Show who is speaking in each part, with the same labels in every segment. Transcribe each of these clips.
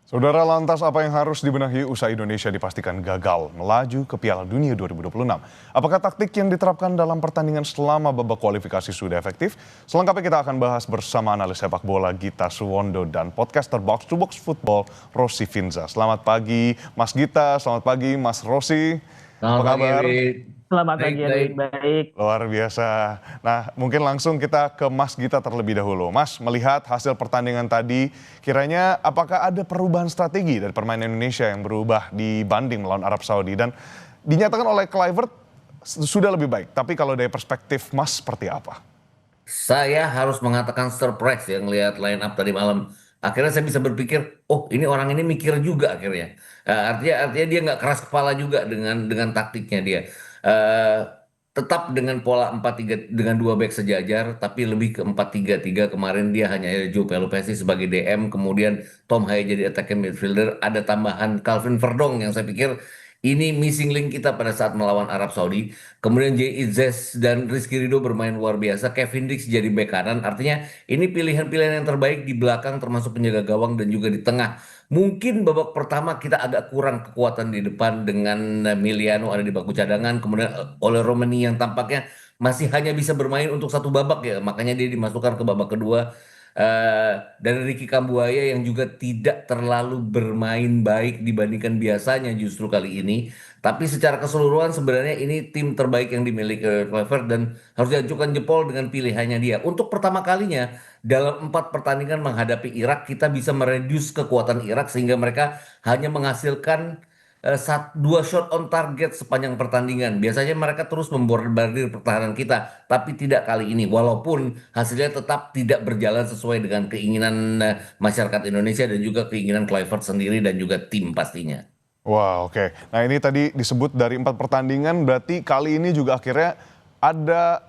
Speaker 1: Saudara, lantas apa yang harus dibenahi usai Indonesia dipastikan gagal melaju ke Piala Dunia 2026? Apakah taktik yang diterapkan dalam pertandingan selama babak kualifikasi sudah efektif? Selengkapnya kita akan bahas bersama analis sepak bola Gita Suwondo dan podcaster Box to Box Football Rossi Finza. Selamat pagi Mas Gita, selamat pagi Mas Rossi. Apa
Speaker 2: Selamat pagi,
Speaker 1: kabar?
Speaker 2: Erit.
Speaker 3: Selamat pagi,
Speaker 2: Baik-baik.
Speaker 3: Edwin. Baik.
Speaker 1: Luar biasa. Nah, mungkin langsung kita ke Mas Gita terlebih dahulu. Mas, melihat hasil pertandingan tadi, kiranya apakah ada perubahan strategi dari permainan Indonesia yang berubah dibanding melawan Arab Saudi? Dan dinyatakan oleh Kluivert sudah lebih baik. Tapi kalau dari perspektif Mas, seperti apa?
Speaker 2: Saya harus mengatakan surprise ya ngelihat line up tadi malam. Akhirnya saya bisa berpikir, oh ini orang ini mikir juga akhirnya. Artinya dia nggak keras kepala juga dengan taktiknya dia. Eh, Tetap dengan pola 4-3 dengan dua back sejajar, tapi lebih ke 4-3-3. Kemarin dia hanya ada Joe Pelupesi sebagai DM, kemudian Tom Haye jadi attacking midfielder. Ada tambahan Calvin Verdong yang saya pikir ini missing link kita pada saat melawan Arab Saudi. Kemudian Jay Izzes dan Rizky Ridho bermain luar biasa. Kevin Dix jadi bek kanan. Artinya ini pilihan-pilihan yang terbaik di belakang termasuk penjaga gawang dan juga di tengah. Mungkin babak pertama kita agak kurang kekuatan di depan dengan Miliano ada di bangku cadangan. Kemudian oleh Romani yang tampaknya masih hanya bisa bermain untuk satu babak ya. Makanya dia dimasukkan ke babak kedua. Dan Ricky Kambuaya yang juga tidak terlalu bermain baik dibandingkan biasanya justru kali ini. Tapi secara keseluruhan sebenarnya ini tim terbaik yang dimiliki oleh Kluivert dan harus diajukan jempol dengan pilihannya dia. Untuk pertama kalinya dalam 4 pertandingan menghadapi Irak kita bisa mereduce kekuatan Irak sehingga mereka hanya menghasilkan dua shot on target sepanjang pertandingan. Biasanya mereka terus membombardir pertahanan kita, tapi tidak kali ini. Walaupun hasilnya tetap tidak berjalan sesuai dengan keinginan masyarakat Indonesia dan juga keinginan Kluivert sendiri dan juga tim pastinya.
Speaker 1: Wah, oke. Nah, ini tadi disebut dari 4 pertandingan, berarti kali ini juga akhirnya ada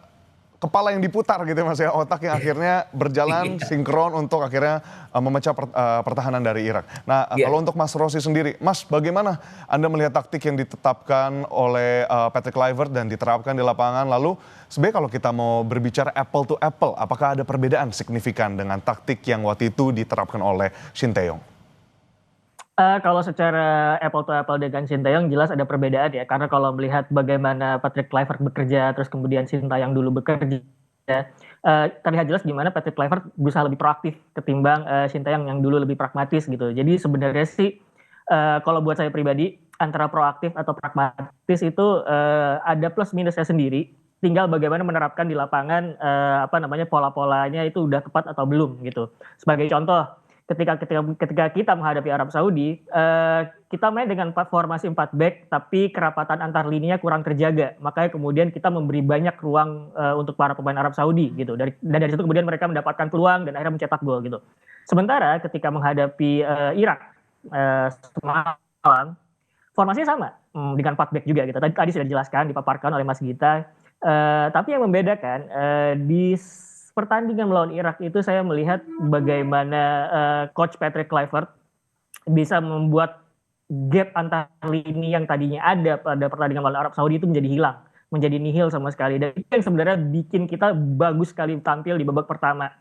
Speaker 1: kepala yang diputar gitu ya Mas ya, otak yang akhirnya berjalan
Speaker 2: Iya.
Speaker 1: sinkron untuk akhirnya memecah pertahanan dari Irak. Nah,
Speaker 2: Iya.
Speaker 1: kalau untuk Mas Rossi sendiri, Mas bagaimana Anda melihat taktik yang ditetapkan oleh Patrick Kluivert dan diterapkan di lapangan? Lalu sebenarnya kalau kita mau berbicara apple to apple, apakah ada perbedaan signifikan dengan taktik yang waktu itu diterapkan oleh Shin Tae-yong?
Speaker 3: Kalau secara apple to apple dengan Sintayong jelas ada perbedaan ya, karena kalau melihat bagaimana Patrick Kluivert bekerja, terus kemudian Sintayong dulu bekerja, terlihat jelas gimana Patrick Kluivert berusaha lebih proaktif ketimbang Sintayong yang dulu lebih pragmatis gitu. Jadi sebenarnya sih kalau buat saya pribadi antara proaktif atau pragmatis itu ada plus minusnya sendiri. Tinggal bagaimana menerapkan di lapangan apa namanya pola-polanya itu udah tepat atau belum gitu. Sebagai contoh, ketika kita menghadapi Arab Saudi, kita main dengan formasi 4 back, tapi kerapatan antar lininya kurang terjaga. Makanya kemudian kita memberi banyak ruang untuk para pemain Arab Saudi gitu. Dan dari situ kemudian mereka mendapatkan peluang dan akhirnya mencetak gol gitu. Sementara ketika menghadapi Irak semalam, formasinya sama dengan 4 back juga gitu. Tadi sudah dijelaskan, dipaparkan oleh Mas Gita. Tapi yang membedakan di pertandingan melawan Irak itu saya melihat bagaimana coach Patrick Kluivert bisa membuat gap antar lini yang tadinya ada pada pertandingan melawan Arab Saudi itu menjadi hilang, menjadi nihil sama sekali. Dan itu yang sebenarnya bikin kita bagus sekali tampil di babak pertama.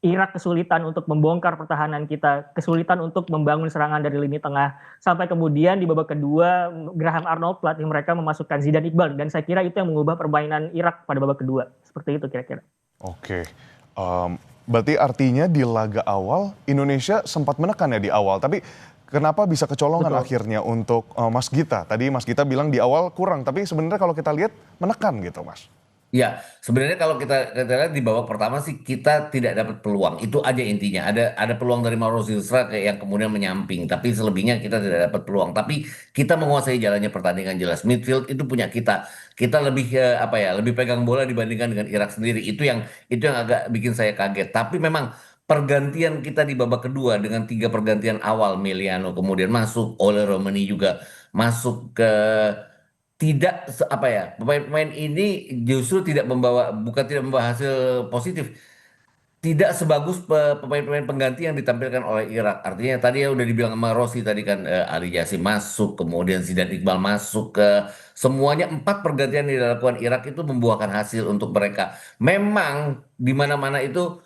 Speaker 3: Irak kesulitan untuk membongkar pertahanan kita, kesulitan untuk membangun serangan dari lini tengah, sampai kemudian di babak kedua Graham Arnold pelatih mereka memasukkan Zidane Iqbal, dan saya kira itu yang mengubah permainan Irak pada babak kedua. Seperti itu kira-kira.
Speaker 1: Oke, berarti artinya di laga awal Indonesia sempat menekan ya di awal, tapi kenapa bisa kecolongan
Speaker 3: Betul.
Speaker 1: akhirnya untuk Mas Gita? Tadi Mas Gita bilang di awal kurang, tapi sebenarnya kalau kita lihat menekan gitu Mas.
Speaker 2: Ya, sebenarnya kalau kita lihat di babak pertama sih kita tidak dapat peluang. Itu aja intinya. Ada peluang dari Mauro Silva kayak yang kemudian menyamping, tapi selebihnya kita tidak dapat peluang. Tapi kita menguasai jalannya pertandingan jelas. Midfield itu punya kita. Kita lebih apa ya, lebih pegang bola dibandingkan dengan Irak sendiri. Itu yang agak bikin saya kaget. Tapi memang pergantian kita di babak kedua dengan 3 pergantian awal Meliano kemudian masuk, oleh Romani juga masuk ke tidak apa ya, pemain-pemain ini justru tidak membawa, bukan tidak membawa hasil positif, tidak sebagus pemain-pemain pengganti yang ditampilkan oleh Irak. Artinya tadi ya udah dibilang sama Rossi tadi kan, Ali Jasim masuk, kemudian Zidane Iqbal masuk, ke semuanya 4 pergantian yang dilakukan Irak itu membuahkan hasil untuk mereka. Memang di mana-mana itu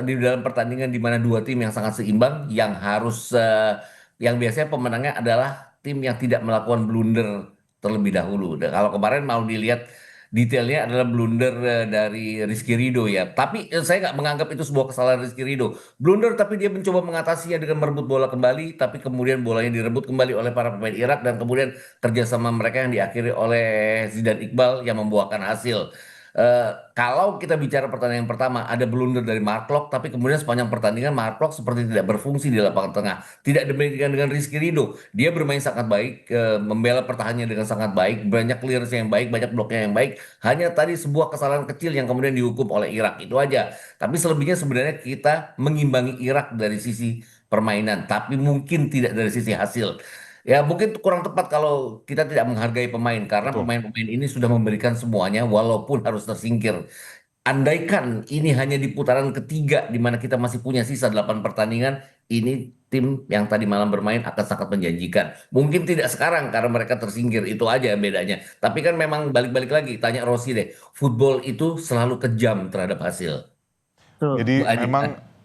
Speaker 2: di dalam pertandingan di mana dua tim yang sangat seimbang yang harus yang biasanya pemenangnya adalah tim yang tidak melakukan blunder terlebih dahulu. Dan kalau kemarin mau dilihat detailnya adalah blunder dari Rizky Ridho ya. Tapi saya nggak menganggap itu sebuah kesalahan Rizky Ridho. Blunder tapi dia mencoba mengatasinya dengan merebut bola kembali, tapi kemudian bolanya direbut kembali oleh para pemain Irak dan kemudian kerjasama mereka yang diakhiri oleh Zidane Iqbal yang membuahkan hasil. Kalau kita bicara pertandingan pertama ada blunder dari Mark Klok, tapi kemudian sepanjang pertandingan Mark Klok seperti tidak berfungsi di lapangan tengah. Tidak demikian dengan Rizky Ridho. Dia bermain sangat baik, membela pertahanannya dengan sangat baik, banyak clearance yang baik, banyak bloknya yang baik. Hanya tadi sebuah kesalahan kecil yang kemudian dihukum oleh Irak itu aja. Tapi selebihnya sebenarnya kita mengimbangi Irak dari sisi permainan, tapi mungkin tidak dari sisi hasil. Ya mungkin kurang tepat kalau kita tidak menghargai pemain karena
Speaker 1: Betul.
Speaker 2: pemain-pemain ini sudah memberikan semuanya walaupun harus tersingkir. Andaikan ini hanya di putaran ketiga di mana kita masih punya sisa 8 pertandingan, ini tim yang tadi malam bermain akan sangat menjanjikan. Mungkin tidak sekarang karena mereka tersingkir, itu aja bedanya. Tapi kan memang balik-balik lagi, tanya Rossi deh, football itu selalu kejam terhadap hasil.
Speaker 3: Tuh.
Speaker 2: Itu
Speaker 1: Jadi
Speaker 2: aja.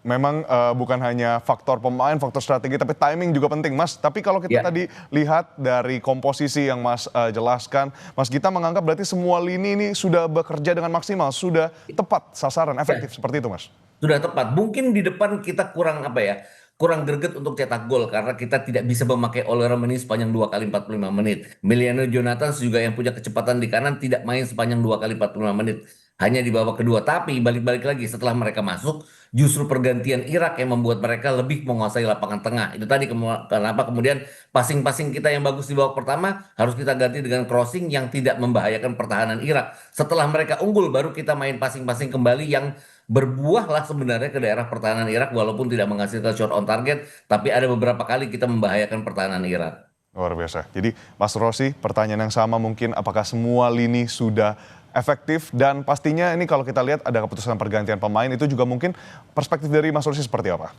Speaker 1: memang bukan hanya faktor pemain, faktor strategi, tapi timing juga penting, Mas. Tapi kalau kita
Speaker 2: Ya.
Speaker 1: tadi lihat dari komposisi yang Mas jelaskan, Mas Gita menganggap berarti semua lini ini sudah bekerja dengan maksimal, sudah tepat sasaran,
Speaker 2: Ya.
Speaker 1: efektif seperti itu, Mas.
Speaker 2: Sudah tepat. Mungkin di depan kita kurang apa ya? Kurang greget untuk cetak gol karena kita tidak bisa memakai Ole Romeni sepanjang 2 kali 45 menit. Emiliano Jonathan juga yang punya kecepatan di kanan tidak main sepanjang 2 kali 45 menit. Hanya di babak kedua. Tapi balik-balik lagi setelah mereka masuk, justru pergantian Irak yang membuat mereka lebih menguasai lapangan tengah. Itu tadi kenapa kemudian passing-passing kita yang bagus di babak pertama harus kita ganti dengan crossing yang tidak membahayakan pertahanan Irak. Setelah mereka unggul baru kita main passing-passing kembali yang berbuahlah sebenarnya ke daerah pertahanan Irak walaupun tidak menghasilkan shot on target, tapi ada beberapa kali kita membahayakan pertahanan Irak.
Speaker 1: Luar biasa. Jadi Mas Rossi, pertanyaan yang sama mungkin, apakah semua lini sudah efektif? Dan pastinya ini kalau kita lihat ada keputusan pergantian pemain, itu juga mungkin perspektif dari Mas Rossi seperti apa?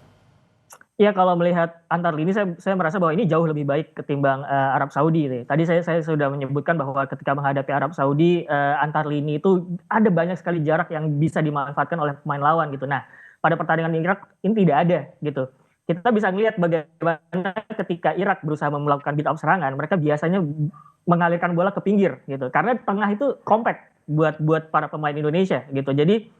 Speaker 3: Ya kalau melihat antar lini saya merasa bahwa ini jauh lebih baik ketimbang Arab Saudi. Tadi saya sudah menyebutkan bahwa ketika menghadapi Arab Saudi antar lini itu ada banyak sekali jarak yang bisa dimanfaatkan oleh pemain lawan gitu. Nah pada pertandingan Irak ini tidak ada gitu. Kita bisa melihat bagaimana ketika Irak berusaha melakukan build up serangan, mereka biasanya mengalirkan bola ke pinggir gitu. Karena tengah itu compact buat para pemain Indonesia gitu. Jadi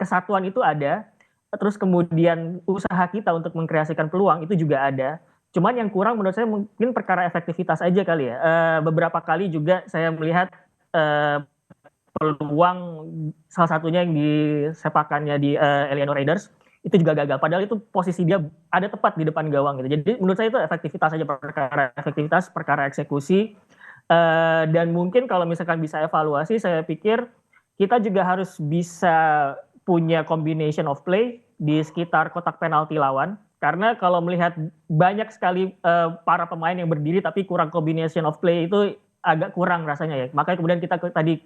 Speaker 3: kesatuan itu ada. Terus kemudian usaha kita untuk mengkreasikan peluang itu juga ada. Cuman yang kurang menurut saya mungkin perkara efektivitas aja kali ya. Beberapa kali juga saya melihat peluang salah satunya yang disepakannya di Eleanor Raiders itu juga gagal. Padahal itu posisi dia ada tepat di depan gawang gitu. Jadi menurut saya itu efektivitas aja, perkara efektivitas, perkara eksekusi. Dan mungkin kalau misalkan bisa evaluasi, saya pikir kita juga harus bisa punya combination of play di sekitar kotak penalti lawan. Karena kalau melihat banyak sekali para pemain yang berdiri tapi kurang combination of play itu agak kurang rasanya ya. Makanya kemudian kita tadi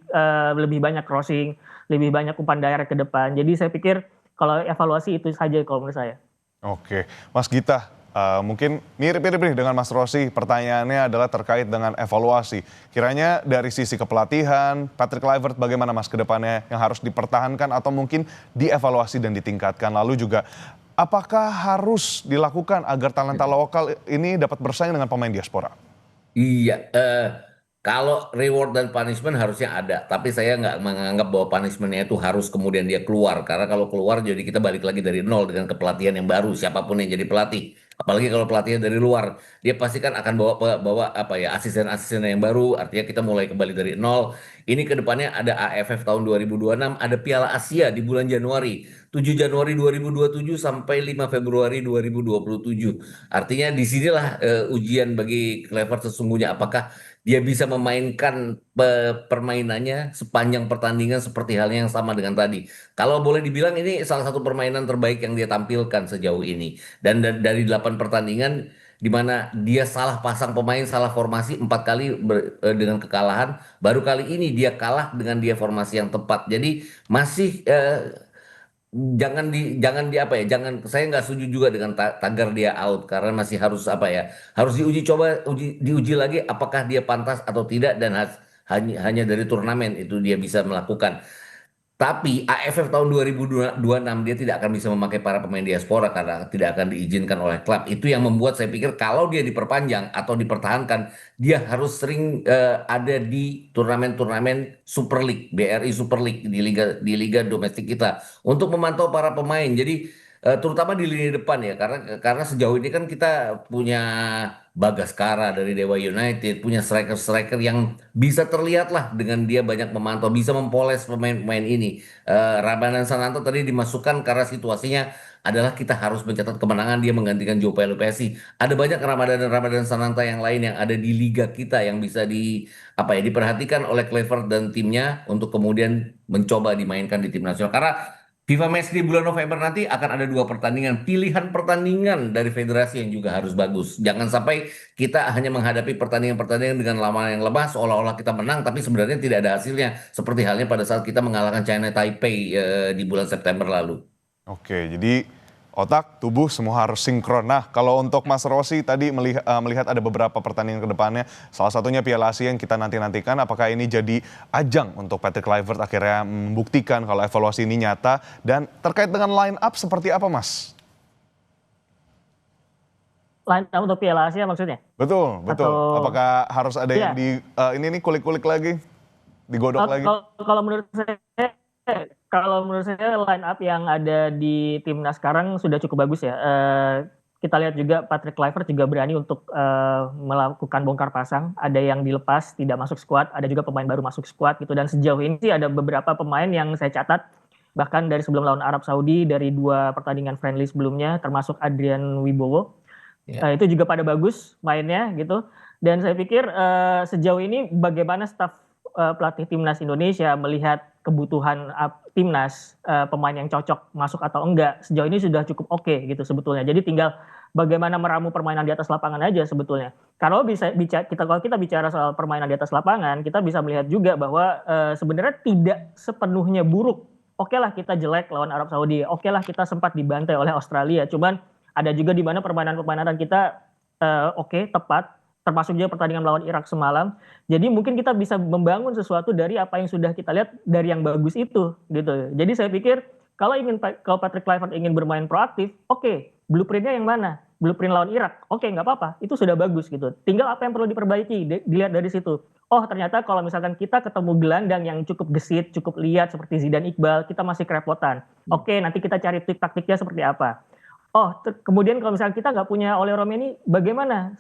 Speaker 3: lebih banyak crossing, lebih banyak umpan direct ke depan. Jadi saya pikir kalau evaluasi itu saja kalau menurut saya.
Speaker 1: Oke, Mas Gita, mungkin mirip-mirip nih dengan Mas Rossi. Pertanyaannya adalah terkait dengan evaluasi. Kiranya dari sisi kepelatihan, Patrick Kluivert bagaimana Mas ke depannya yang harus dipertahankan atau mungkin dievaluasi dan ditingkatkan. Lalu juga apakah harus dilakukan agar talenta lokal ini dapat bersaing dengan pemain diaspora?
Speaker 2: Iya, kalau reward dan punishment harusnya ada, tapi saya nggak menganggap bahwa punishmentnya itu harus kemudian dia keluar, karena kalau keluar jadi kita balik lagi dari nol dengan kepelatihan yang baru, siapapun yang jadi pelatih, apalagi kalau pelatihnya dari luar, dia pasti kan akan bawa apa ya asisten-asisten yang baru, artinya kita mulai kembali dari nol. Ini kedepannya ada AFF tahun 2026, ada Piala Asia di bulan Januari, 7 Januari 2027 sampai 5 Februari 2027. Artinya disinilah ujian bagi Clever sesungguhnya apakah dia bisa memainkan permainannya sepanjang pertandingan seperti halnya yang sama dengan tadi. Kalau boleh dibilang ini salah satu permainan terbaik yang dia tampilkan sejauh ini. Dan dari 8 pertandingan di mana dia salah pasang pemain, salah formasi 4 kali dengan kekalahan, baru kali ini dia kalah dengan dia formasi yang tepat. Jadi masih jangan di apa ya, jangan, saya nggak setuju juga dengan tagar dia out karena masih harus apa ya, harus diuji lagi apakah dia pantas atau tidak dan hanya dari turnamen itu dia bisa melakukan. Tapi AFF tahun 2026 dia tidak akan bisa memakai para pemain diaspora karena tidak akan diizinkan oleh klub. Itu yang membuat saya pikir kalau dia diperpanjang atau dipertahankan, dia harus sering ada di turnamen-turnamen Super League, BRI Super League di liga domestik kita untuk memantau para pemain. Jadi terutama di lini depan ya, karena sejauh ini kan kita punya Bagaskara dari Dewa United, punya striker-striker yang bisa terlihat lah dengan dia banyak memantau, bisa mempoles pemain-pemain ini. Ramadan Sananto tadi dimasukkan karena situasinya adalah kita harus mencatat kemenangan, dia menggantikan Joe Pelupesi. Ada banyak Ramadan dan Ramadan Sananta yang lain yang ada di liga kita yang bisa diperhatikan oleh Clever dan timnya untuk kemudian mencoba dimainkan di tim nasional. Karena FIFA Match di bulan November nanti akan ada 2 pertandingan, pilihan pertandingan dari federasi yang juga harus bagus. Jangan sampai kita hanya menghadapi pertandingan-pertandingan dengan lawan yang lemah, seolah-olah kita menang, tapi sebenarnya tidak ada hasilnya. Seperti halnya pada saat kita mengalahkan China Taipei di bulan September lalu.
Speaker 1: Oke, jadi otak, tubuh semua harus sinkron. Nah, kalau untuk Mas Rossi tadi melihat ada beberapa pertandingan ke depannya, salah satunya Piala Asia yang kita nanti-nantikan, apakah ini jadi ajang untuk Patrick Kluivert akhirnya membuktikan kalau evaluasi ini nyata, dan terkait dengan line up seperti apa, Mas?
Speaker 3: Line up untuk Piala Asia maksudnya?
Speaker 1: Betul, betul.
Speaker 3: Atau
Speaker 1: Apakah harus ada yang ini nih kulik-kulik lagi, digodok lagi?
Speaker 3: Kalau menurut saya line up yang ada di timnas sekarang sudah cukup bagus ya. Kita lihat juga Patrick Kluivert juga berani untuk melakukan bongkar pasang. Ada yang dilepas tidak masuk squad, ada juga pemain baru masuk squad gitu. Dan sejauh ini sih ada beberapa pemain yang saya catat bahkan dari sebelum lawan Arab Saudi, dari 2 pertandingan friendly sebelumnya, termasuk Adrian Wibowo. Itu juga pada bagus mainnya gitu. Dan saya pikir sejauh ini bagaimana staf pelatih timnas Indonesia melihat kebutuhan timnas, pemain yang cocok masuk atau enggak, sejauh ini sudah cukup oke gitu sebetulnya. Jadi tinggal bagaimana meramu permainan di atas lapangan aja sebetulnya. Kalau kita bicara soal permainan di atas lapangan, kita bisa melihat juga bahwa sebenarnya tidak sepenuhnya buruk. Oke lah kita jelek lawan Arab Saudi, oke lah kita sempat dibantai oleh Australia, cuman ada juga di mana permainan kita oke, tepat, termasuk juga pertandingan melawan Irak semalam. Jadi mungkin kita bisa membangun sesuatu dari apa yang sudah kita lihat dari yang bagus itu gitu. Jadi saya pikir kalau Patrick Kluivert ingin bermain proaktif, oke, blueprintnya yang mana? Blueprint lawan Irak, oke, nggak apa-apa, itu sudah bagus gitu. Tinggal apa yang perlu diperbaiki, dilihat dari situ. Oh ternyata kalau misalkan kita ketemu gelandang yang cukup gesit, cukup liat seperti Zidane Iqbal, kita masih kerepotan. Oke, nanti kita cari trik taktiknya seperti apa. Oh, kemudian kalau misalnya kita nggak punya Ole Romeni, bagaimana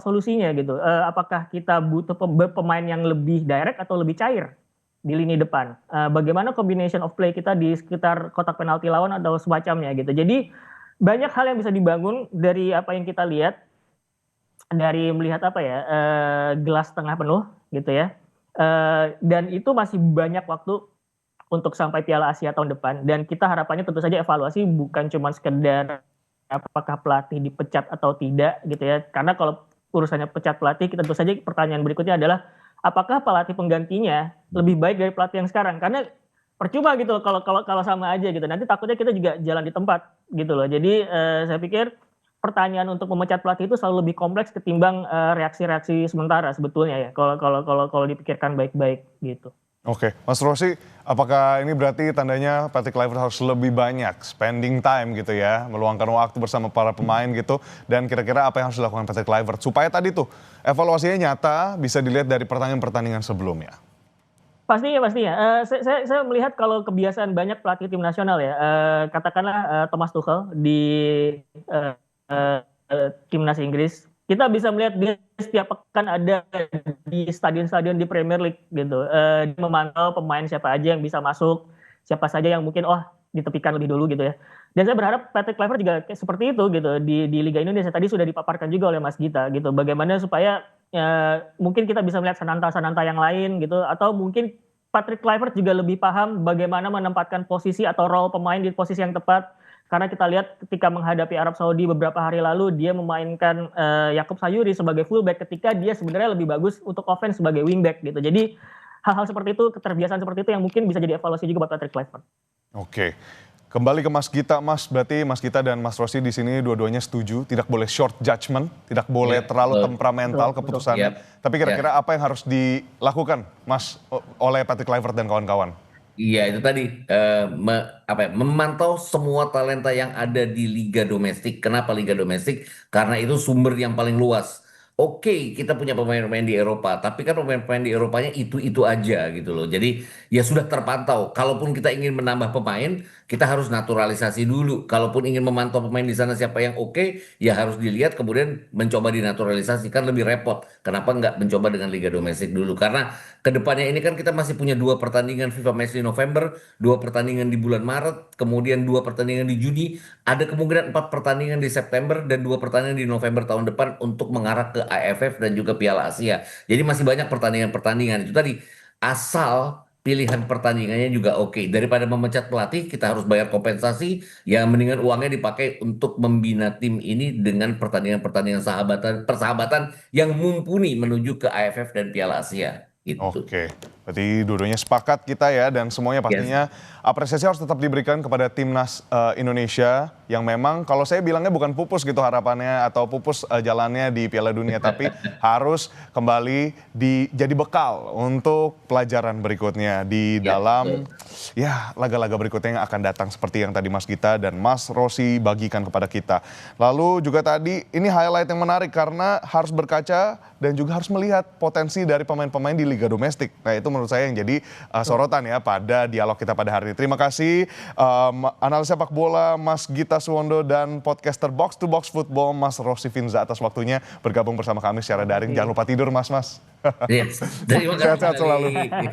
Speaker 3: solusinya gitu? Apakah kita butuh pemain yang lebih direct atau lebih cair di lini depan? Bagaimana combination of play kita di sekitar kotak penalti lawan atau semacamnya gitu? Jadi banyak hal yang bisa dibangun dari apa yang kita lihat, dari melihat gelas tengah penuh gitu ya. Dan itu masih banyak waktu untuk sampai Piala Asia tahun depan, dan kita harapannya tentu saja evaluasi bukan cuma sekedar apakah pelatih dipecat atau tidak gitu ya, karena kalau urusannya pecat pelatih, kita tentu saja pertanyaan berikutnya adalah apakah pelatih penggantinya lebih baik dari pelatih yang sekarang, karena percuma gitu loh kalau sama aja gitu, nanti takutnya kita juga jalan di tempat gitu loh. Jadi saya pikir pertanyaan untuk memecat pelatih itu selalu lebih kompleks ketimbang reaksi-reaksi sementara sebetulnya ya, kalau dipikirkan baik-baik gitu.
Speaker 1: Oke, Mas Rossi, apakah ini berarti tandanya Patrick Kluivert harus lebih banyak spending time gitu ya, meluangkan waktu bersama para pemain gitu, dan kira-kira apa yang harus dilakukan Patrick Kluivert supaya tadi tuh evaluasinya nyata bisa dilihat dari pertandingan-pertandingan sebelumnya?
Speaker 3: Pastinya. Saya melihat kalau kebiasaan banyak pelatih tim nasional ya, katakanlah Thomas Tuchel di timnas Inggris, kita bisa melihat dia setiap pekan ada di stadion-stadion di Premier League gitu. Dia memantau pemain siapa aja yang bisa masuk, siapa saja yang mungkin ditepikan lebih dulu gitu ya. Dan saya berharap Patrick Kluivert juga seperti itu gitu di Liga Indonesia. Tadi sudah dipaparkan juga oleh Mas Gita gitu. Bagaimana supaya mungkin kita bisa melihat sananta-sananta yang lain gitu, atau mungkin Patrick Kluivert juga lebih paham bagaimana menempatkan posisi atau role pemain di posisi yang tepat. Karena kita lihat ketika menghadapi Arab Saudi beberapa hari lalu, dia memainkan Yakub Sayuri sebagai fullback ketika dia sebenarnya lebih bagus untuk offense sebagai wingback gitu. Jadi hal-hal seperti itu, keterbiasaan seperti itu yang mungkin bisa jadi evaluasi juga buat Patrick Kluivert.
Speaker 1: Oke, kembali ke Mas Gita, Mas. Berarti Mas Gita dan Mas Rossi di sini dua-duanya setuju, tidak boleh short judgment, tidak boleh terlalu temperamental keputusannya. Tapi kira-kira apa yang harus dilakukan, Mas, oleh Patrick Kluivert dan kawan-kawan?
Speaker 2: Iya itu tadi memantau semua talenta yang ada di liga domestik. Kenapa liga domestik? Karena itu sumber yang paling luas. Oke, kita punya pemain-pemain di Eropa, tapi kan pemain-pemain di Eropanya itu aja gitu loh. Jadi ya sudah terpantau. Kalaupun kita ingin menambah pemain, kita harus naturalisasi dulu. Kalaupun ingin memantau pemain di sana siapa yang oke, ya harus dilihat kemudian mencoba dinaturalisasi kan lebih repot. Kenapa nggak mencoba dengan liga domestik dulu? Karena kedepannya ini kan kita masih punya dua pertandingan FIFA Match di November, dua pertandingan di bulan Maret, kemudian dua pertandingan di Juni, ada kemungkinan empat pertandingan di September dan dua pertandingan di November tahun depan untuk mengarah ke AFF dan juga Piala Asia. Jadi masih banyak pertandingan-pertandingan itu tadi asal pilihan pertandingannya juga oke. Daripada memecat pelatih, kita harus bayar kompensasi. Ya mendingan uangnya dipakai untuk membina tim ini dengan pertandingan-pertandingan persahabatan yang mumpuni menuju ke AFF dan Piala Asia. Gitu.
Speaker 1: Oke, berarti dua-duanya sepakat kita ya dan semuanya
Speaker 2: Yes.
Speaker 1: pastinya apresiasi harus tetap diberikan kepada timnas Indonesia yang memang kalau saya bilangnya bukan pupus gitu harapannya atau pupus jalannya di Piala Dunia tapi harus kembali jadi bekal untuk pelajaran berikutnya di
Speaker 2: Ya,
Speaker 1: dalam
Speaker 2: betul.
Speaker 1: ya laga-laga berikutnya yang akan datang seperti yang tadi Mas Gita dan Mas Rosi bagikan kepada kita. Lalu juga tadi ini highlight yang menarik karena harus berkaca dan juga harus melihat potensi dari pemain-pemain di Liga Domestik. Nah itu menurut saya yang jadi sorotan ya pada dialog kita pada hari ini. Terima kasih analis sepak bola Mas Gita Suwondo dan podcaster Box to Box Football Mas Rosi Finza atas waktunya bergabung bersama kami secara daring. Jangan lupa tidur Mas.
Speaker 2: Yes. Terima kasih
Speaker 1: Sehat-sehat selalu.
Speaker 2: kembali.